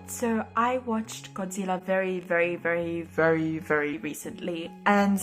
So I watched Godzilla very recently, and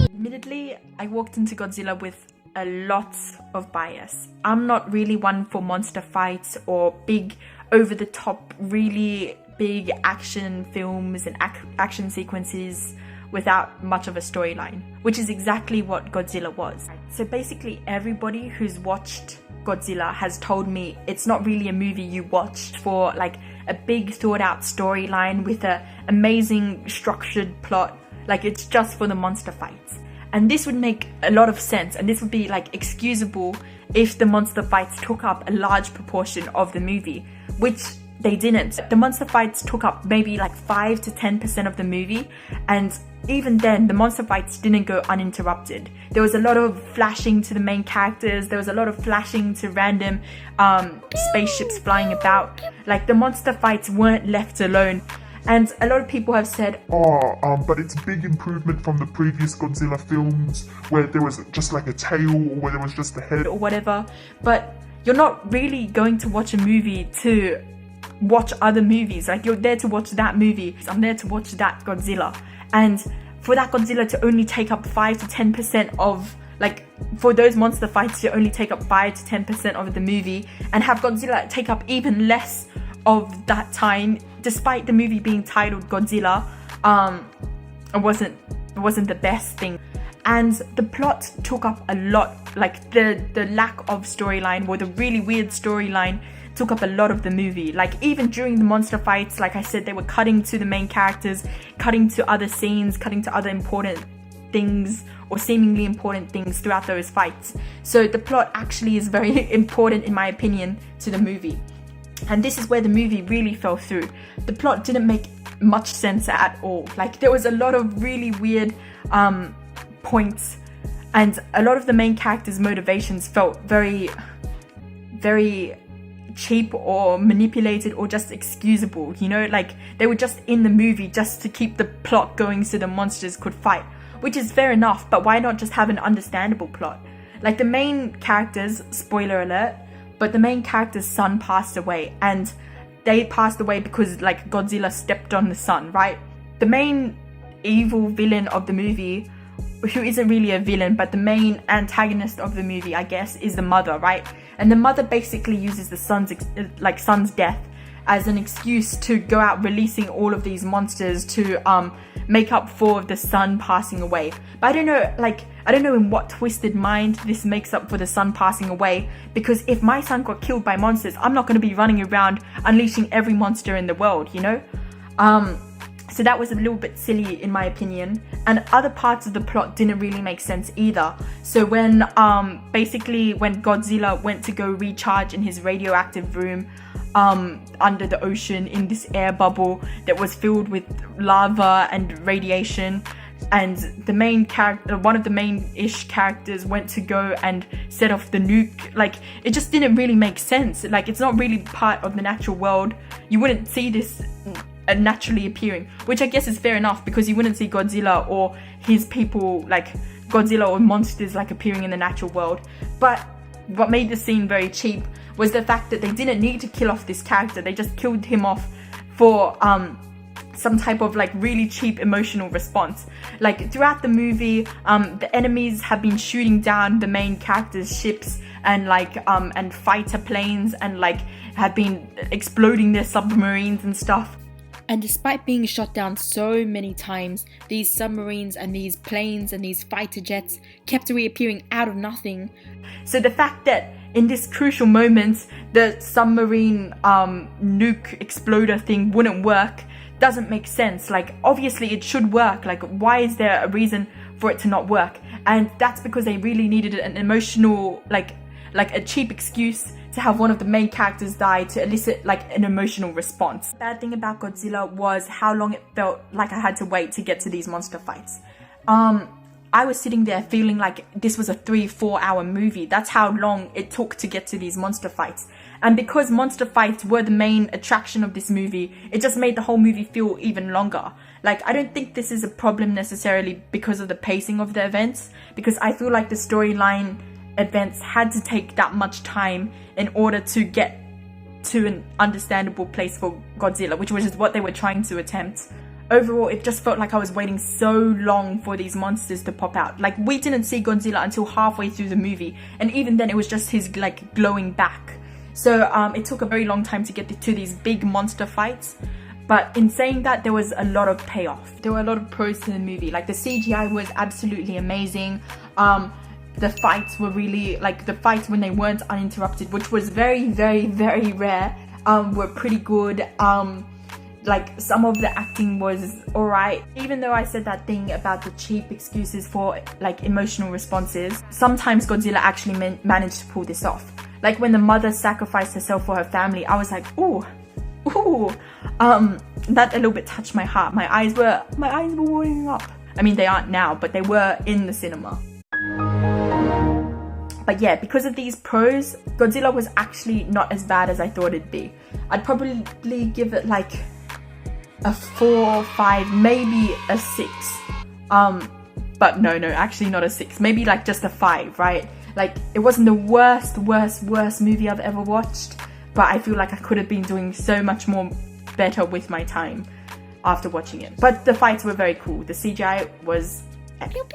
admittedly, I walked into Godzilla with a lot of bias. I'm not really one for monster fights or big over-the-top, really big action films and action sequences without much of a storyline, which is exactly what Godzilla was. So basically everybody who's watched Godzilla has told me it's not really a movie you watch for like a big thought out storyline with a amazing structured plot. Like, it's just for the monster fights. And this would make a lot of sense, and this would be like excusable if the monster fights took up a large proportion of the movie, which they didn't. The monster fights took up maybe like 5 to 10% of the movie, and even then the monster fights didn't go uninterrupted. There was a lot of flashing to the main characters, there was a lot of flashing to random spaceships flying about. Like, the monster fights weren't left alone. And a lot of people have said, but it's a big improvement from the previous Godzilla films where there was just like a tail or where there was just a head or whatever. But you're not really going to watch a movie to watch other movies. Like, you're there to watch that movie. I'm there to watch that Godzilla. And for that Godzilla to only take up 5 to 10% of, like, for those monster fights to only take up 5 to 10% of the movie, and have Godzilla take up even less of that time, despite the movie being titled Godzilla, it wasn't the best thing. And the plot took up a lot. Like, the lack of storyline, or the really weird storyline, took up a lot of the movie. Like, even during the monster fights, like I said, they were cutting to the main characters, cutting to other scenes, cutting to other important things, or seemingly important things throughout those fights. So the plot actually is very important, in my opinion, to the movie. And this is where the movie really fell through. The plot didn't make much sense at all. Like, there was a lot of really weird points, and a lot of the main characters' motivations felt very cheap or manipulated or just excusable, you know? Like, they were just in the movie just to keep the plot going so the monsters could fight, which is fair enough, but why not just have an understandable plot? Like, the main characters, spoiler alert, but the main character's son passed away, and they passed away because, like, Godzilla stepped on the sun, right? The main evil villain of the movie, who isn't really a villain, but the main antagonist of the movie, I guess, is the mother, right? And the mother basically uses the son's death as an excuse to go out releasing all of these monsters to make up for the son passing away. But I don't know in what twisted mind this makes up for the son passing away, because if my son got killed by monsters, I'm not going to be running around unleashing every monster in the world, you know? So that was a little bit silly, in my opinion. And other parts of the plot didn't really make sense either. So when Godzilla went to go recharge in his radioactive room under the ocean in this air bubble that was filled with lava and radiation, and the main character, one of the main-ish characters, went to go and set off the nuke, like, it just didn't really make sense. Like, it's not really part of the natural world. You wouldn't see this naturally appearing, which I guess is fair enough, because you wouldn't see Godzilla or his people, like Godzilla or monsters, like, appearing in the natural world. But what made the scene very cheap was the fact that they didn't need to kill off this character. They just killed him off for some type of, like, really cheap emotional response. Like, throughout the movie, the enemies have been shooting down the main character's ships and, like, and fighter planes, and, like, have been exploding their submarines and stuff. And despite being shot down so many times, these submarines and these planes and these fighter jets kept reappearing out of nothing. So the fact that in this crucial moment the submarine nuke exploder thing wouldn't work doesn't make sense. Like, obviously it should work. Like, why is there a reason for it to not work? And that's because they really needed an emotional, like a cheap excuse to have one of the main characters die to elicit, like, an emotional response. The bad thing about Godzilla was how long it felt like I had to wait to get to these monster fights. I was sitting there feeling like this was a 3-4 hour movie. That's how long it took to get to these monster fights. And because monster fights were the main attraction of this movie, it just made the whole movie feel even longer. Like, I don't think this is a problem necessarily because of the pacing of the events, because I feel like the storyline events had to take that much time in order to get to an understandable place for Godzilla, which was what they were trying to attempt. Overall, it just felt like I was waiting so long for these monsters to pop out. Like, we didn't see Godzilla until halfway through the movie, and even then it was just his like glowing back. So it took a very long time to get to these big monster fights. But in saying that, there was a lot of payoff. There were a lot of pros to the movie. Like, the CGI was absolutely amazing. The fights were really, like, the fights when they weren't uninterrupted, which was very, very, very rare, were pretty good. Like, some of the acting was alright. Even though I said that thing about the cheap excuses for, like, emotional responses, sometimes Godzilla actually managed to pull this off. Like, when the mother sacrificed herself for her family, I was like, ooh. That a little bit touched my heart. My eyes were watering up. I mean, they aren't now, but they were in the cinema. But yeah, because of these pros, Godzilla was actually not as bad as I thought it'd be. I'd probably give it like a 4, 5, maybe a 6. But no, actually not a 6. Maybe like just a 5, right? Like, it wasn't the worst movie I've ever watched, but I feel like I could have been doing so much more better with my time after watching it. But the fights were very cool. The CGI was epic.